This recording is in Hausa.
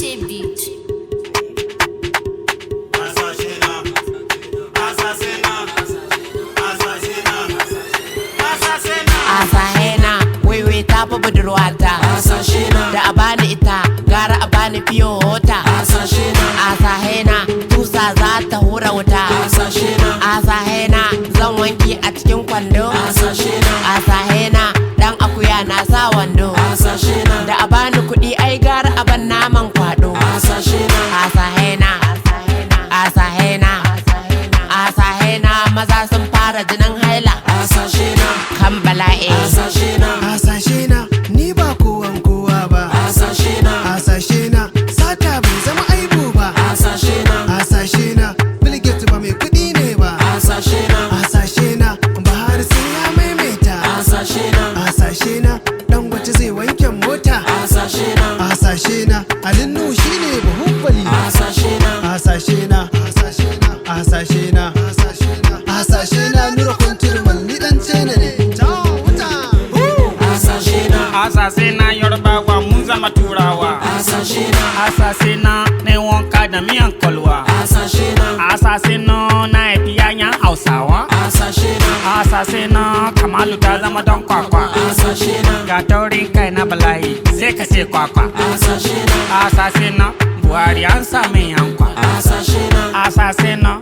Touché Beat. Asahena, waiwai ta fi budurwata. Da a bani ita, gara a bani fiyo hota. Asahena, tusa za ta hura wuta. Asahena, zan wanki a cikin kwando. Asahena, dan akuya na sa wando. Da a bani kuɗi ai gara a ban naman kwado. Asahena, Asahena, Asahena, maza sun fara jinin haila. Kan bala'i. Asashena, ni ba kowan kowa ba. Asashena, sata bai zama aibu ba. Asashena, Bill Gates ba mai kuɗi ne ba. Asashena, Buhari sai ya maimaita. Asashena, Dangote zai wanke mota. Asashena, Ali Nuhu shine Bahubbali. Asashena, Asashena, Nura Kunturmal ni dan China ne. Asasena Yorubawa mun zama Turawa. Asasena ne wanka da miyan kwalwa. Asasena na haifi yayan Hausawa. Asasena Kamalu ta zama don kwakwa. Ga taurin kai na bala'i sai ka ce kwakwa. Asasena Buhari an sami yankwa. Asasena